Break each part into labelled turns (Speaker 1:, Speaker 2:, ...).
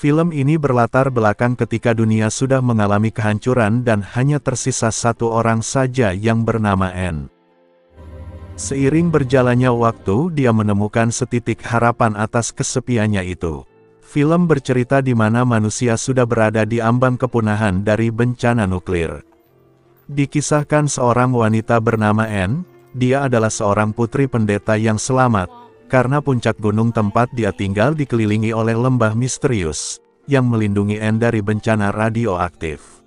Speaker 1: Film ini berlatar belakang ketika dunia sudah mengalami kehancuran dan hanya tersisa satu orang saja yang bernama Anne. Seiring berjalannya waktu, dia menemukan setitik harapan atas kesepiannya itu. Film bercerita di mana manusia sudah berada di ambang kepunahan dari bencana nuklir. Dikisahkan seorang wanita bernama Anne, dia adalah seorang putri pendeta yang selamat, karena puncak gunung tempat dia tinggal dikelilingi oleh lembah misterius, yang melindungi Anne dari bencana radioaktif.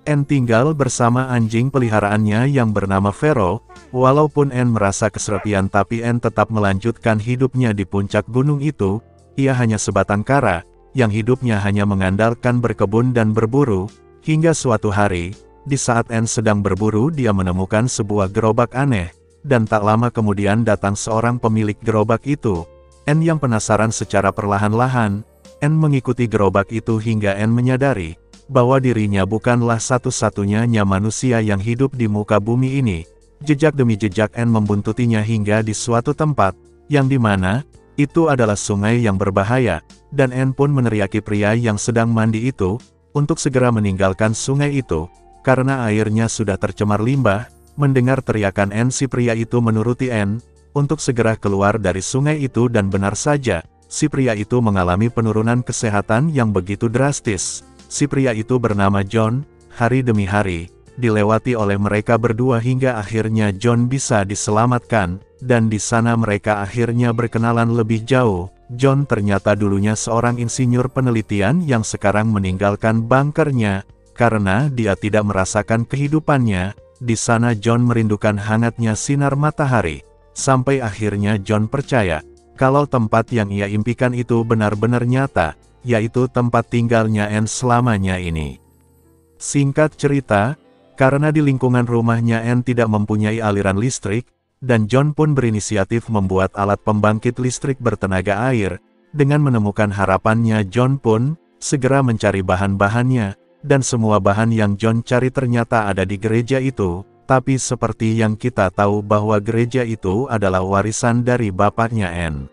Speaker 1: Anne tinggal bersama anjing peliharaannya yang bernama Vero. Walaupun Anne merasa kesepian, tapi Anne tetap melanjutkan hidupnya di puncak gunung itu. Ia hanya sebatang kara, yang hidupnya hanya mengandalkan berkebun dan berburu, hingga suatu hari, di saat Anne sedang berburu, dia menemukan sebuah gerobak aneh, dan tak lama kemudian datang seorang pemilik gerobak itu. Anne yang penasaran secara perlahan-lahan, Anne mengikuti gerobak itu hingga Anne menyadari, bahwa dirinya bukanlah satu-satunya manusia yang hidup di muka bumi ini. Jejak demi jejak Anne membuntutinya hingga di suatu tempat, yang dimana, itu adalah sungai yang berbahaya, dan Anne pun meneriaki pria yang sedang mandi itu, untuk segera meninggalkan sungai itu, karena airnya sudah tercemar limbah. Mendengar teriakan Anne, si pria itu menuruti Anne, untuk segera keluar dari sungai itu dan benar saja, si pria itu mengalami penurunan kesehatan yang begitu drastis. Si pria itu bernama John. Hari demi hari, dilewati oleh mereka berdua hingga akhirnya John bisa diselamatkan, dan di sana mereka akhirnya berkenalan lebih jauh. John ternyata dulunya seorang insinyur penelitian yang sekarang meninggalkan bunkernya, karena dia tidak merasakan kehidupannya. Di sana John merindukan hangatnya sinar matahari, sampai akhirnya John percaya, kalau tempat yang ia impikan itu benar-benar nyata, yaitu tempat tinggalnya Anne selamanya ini. Singkat cerita, karena di lingkungan rumahnya Anne tidak mempunyai aliran listrik, dan John pun berinisiatif membuat alat pembangkit listrik bertenaga air. Dengan menemukan harapannya, John pun segera mencari bahan-bahannya, dan semua bahan yang John cari ternyata ada di gereja itu. Tapi seperti yang kita tahu bahwa gereja itu adalah warisan dari bapaknya Anne.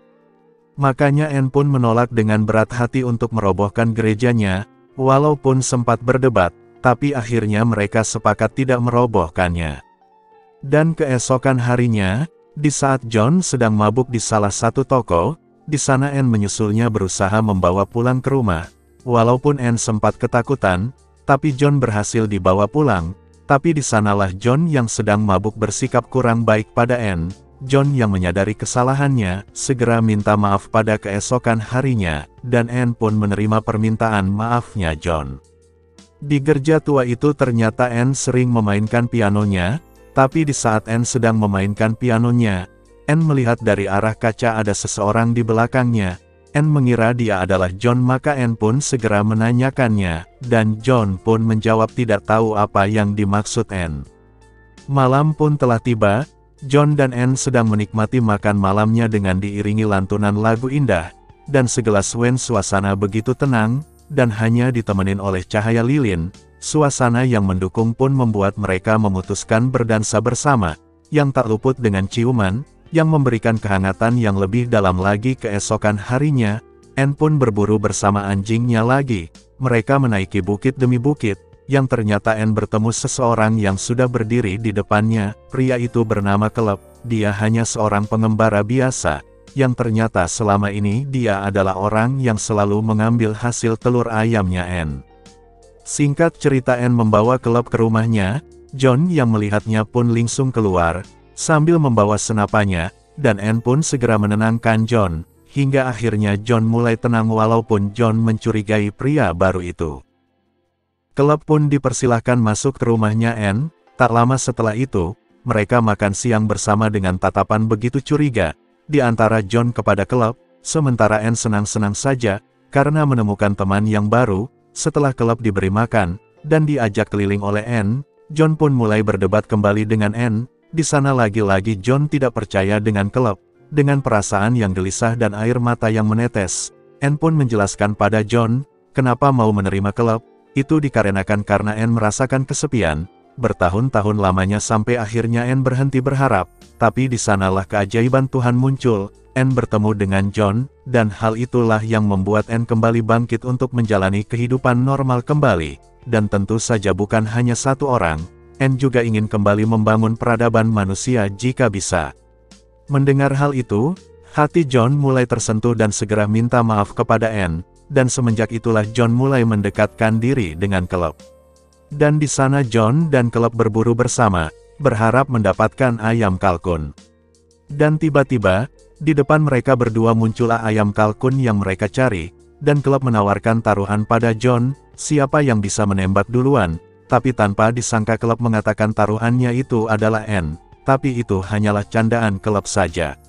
Speaker 1: Makanya Anne pun menolak dengan berat hati untuk merobohkan gerejanya, walaupun sempat berdebat, tapi akhirnya mereka sepakat tidak merobohkannya. Dan keesokan harinya, di saat John sedang mabuk di salah satu toko, di sana Anne menyusulnya berusaha membawa pulang ke rumah. Walaupun Anne sempat ketakutan, tapi John berhasil dibawa pulang. Tapi di sanalah John yang sedang mabuk bersikap kurang baik pada Anne. John yang menyadari kesalahannya, segera minta maaf pada keesokan harinya, dan Anne pun menerima permintaan maafnya John. Di gereja tua itu ternyata Anne sering memainkan pianonya, tapi di saat Anne sedang memainkan pianonya, Anne melihat dari arah kaca ada seseorang di belakangnya. Anne mengira dia adalah John, maka Anne pun segera menanyakannya, dan John pun menjawab tidak tahu apa yang dimaksud Anne. Malam pun telah tiba. John dan Anne sedang menikmati makan malamnya dengan diiringi lantunan lagu indah, dan segelas wine. Suasana begitu tenang, dan hanya ditemenin oleh cahaya lilin. Suasana yang mendukung pun membuat mereka memutuskan berdansa bersama, yang tak luput dengan ciuman, yang memberikan kehangatan yang lebih dalam lagi. Keesokan harinya, Anne pun berburu bersama anjingnya lagi. Mereka menaiki bukit demi bukit, yang ternyata Anne bertemu seseorang yang sudah berdiri di depannya. Pria itu bernama Caleb. Dia hanya seorang pengembara biasa, yang ternyata selama ini dia adalah orang yang selalu mengambil hasil telur ayamnya Anne. Singkat cerita, Anne membawa Caleb ke rumahnya. John yang melihatnya pun langsung keluar, sambil membawa senapannya, dan Anne pun segera menenangkan John, hingga akhirnya John mulai tenang walaupun John mencurigai pria baru itu. Caleb pun dipersilahkan masuk ke rumahnya Anne. Tak lama setelah itu, mereka makan siang bersama dengan tatapan begitu curiga, di antara John kepada Caleb, sementara Anne senang-senang saja, karena menemukan teman yang baru. Setelah Caleb diberi makan, dan diajak keliling oleh Anne, John pun mulai berdebat kembali dengan Anne. Di sana lagi-lagi John tidak percaya dengan Caleb. Dengan perasaan yang gelisah dan air mata yang menetes, Anne pun menjelaskan pada John, kenapa mau menerima Caleb. Itu dikarenakan karena Anne merasakan kesepian, bertahun-tahun lamanya sampai akhirnya Anne berhenti berharap, tapi di sanalah keajaiban Tuhan muncul. Anne bertemu dengan John, dan hal itulah yang membuat Anne kembali bangkit untuk menjalani kehidupan normal kembali. Dan tentu saja bukan hanya satu orang, Anne juga ingin kembali membangun peradaban manusia jika bisa. Mendengar hal itu, hati John mulai tersentuh dan segera minta maaf kepada Anne, dan semenjak itulah John mulai mendekatkan diri dengan Caleb. Dan di sana John dan Caleb berburu bersama, berharap mendapatkan ayam kalkun. Dan tiba-tiba, di depan mereka berdua muncullah ayam kalkun yang mereka cari, dan Caleb menawarkan taruhan pada John, siapa yang bisa menembak duluan, tapi tanpa disangka Caleb mengatakan taruhannya itu adalah Anne, tapi itu hanyalah candaan Caleb saja.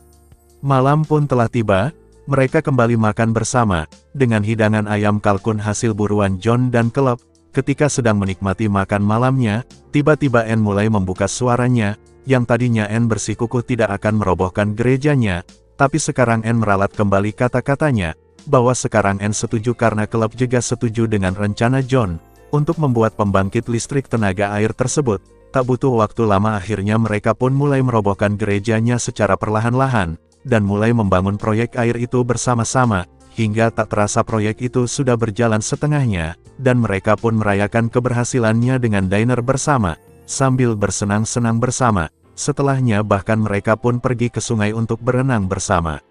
Speaker 1: Malam pun telah tiba, mereka kembali makan bersama, dengan hidangan ayam kalkun hasil buruan John dan Caleb. Ketika sedang menikmati makan malamnya, tiba-tiba Anne mulai membuka suaranya, yang tadinya Anne bersikukuh tidak akan merobohkan gerejanya, tapi sekarang Anne meralat kembali kata-katanya, bahwa sekarang Anne setuju karena Caleb juga setuju dengan rencana John, untuk membuat pembangkit listrik tenaga air tersebut. Tak butuh waktu lama akhirnya mereka pun mulai merobohkan gerejanya secara perlahan-lahan, dan mulai membangun proyek air itu bersama-sama, hingga tak terasa proyek itu sudah berjalan setengahnya, dan mereka pun merayakan keberhasilannya dengan diner bersama, sambil bersenang-senang bersama. Setelahnya bahkan mereka pun pergi ke sungai untuk berenang bersama.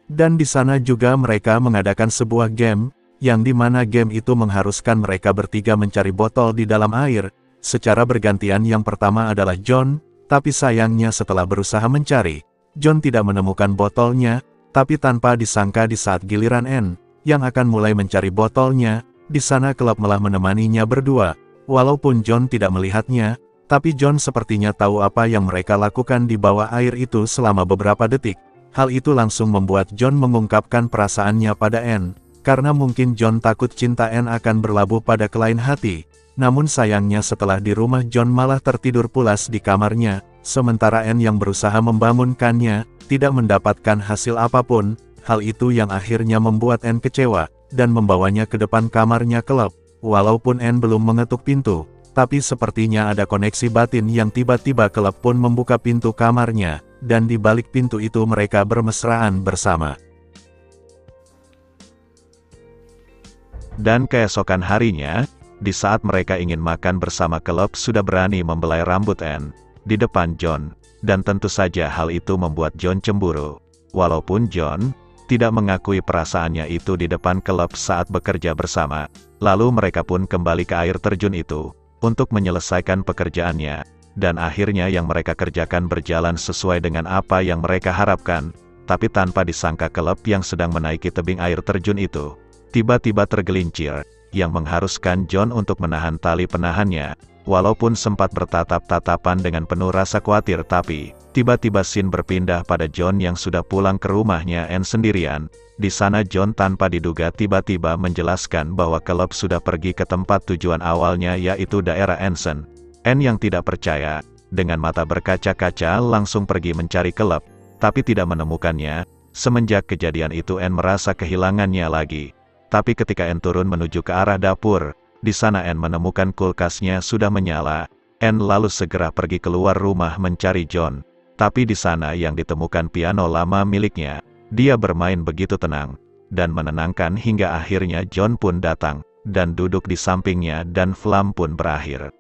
Speaker 1: Dan di sana juga mereka mengadakan sebuah game, yang dimana game itu mengharuskan mereka bertiga mencari botol di dalam air, secara bergantian. Yang pertama adalah John, tapi sayangnya setelah berusaha mencari, John tidak menemukan botolnya, tapi tanpa disangka di saat giliran Anne, yang akan mulai mencari botolnya, di sana Caleb malah menemaninya berdua, walaupun John tidak melihatnya, tapi John sepertinya tahu apa yang mereka lakukan di bawah air itu selama beberapa detik. Hal itu langsung membuat John mengungkapkan perasaannya pada Anne, karena mungkin John takut cinta Anne akan berlabuh pada kelain hati. Namun sayangnya setelah di rumah John malah tertidur pulas di kamarnya, sementara Anne yang berusaha membangunkannya, tidak mendapatkan hasil apapun. Hal itu yang akhirnya membuat Anne kecewa, dan membawanya ke depan kamarnya Caleb. Walaupun Anne belum mengetuk pintu, tapi sepertinya ada koneksi batin yang tiba-tiba Caleb pun membuka pintu kamarnya, dan di balik pintu itu mereka bermesraan bersama. Dan keesokan harinya, di saat mereka ingin makan bersama Caleb sudah berani membelai rambut Anne, di depan John, dan tentu saja hal itu membuat John cemburu. Walaupun John tidak mengakui perasaannya itu di depan Caleb saat bekerja bersama, lalu mereka pun kembali ke air terjun itu, untuk menyelesaikan pekerjaannya, dan akhirnya yang mereka kerjakan berjalan sesuai dengan apa yang mereka harapkan, tapi tanpa disangka Caleb yang sedang menaiki tebing air terjun itu, tiba-tiba tergelincir, yang mengharuskan John untuk menahan tali penahannya, walaupun sempat bertatap-tatapan dengan penuh rasa khawatir tapi, tiba-tiba scene berpindah pada John yang sudah pulang ke rumahnya Anne sendirian. Di sana John tanpa diduga tiba-tiba menjelaskan bahwa Caleb sudah pergi ke tempat tujuan awalnya yaitu daerah Anson. Anne yang tidak percaya, dengan mata berkaca-kaca langsung pergi mencari Caleb, tapi tidak menemukannya. Semenjak kejadian itu Anne merasa kehilangannya lagi. Tapi ketika Anne turun menuju ke arah dapur, di sana Anne menemukan kulkasnya sudah menyala. Anne lalu segera pergi keluar rumah mencari John. Tapi di sana yang ditemukan piano lama miliknya. Dia bermain begitu tenang, dan menenangkan hingga akhirnya John pun datang, dan duduk di sampingnya dan film pun berakhir.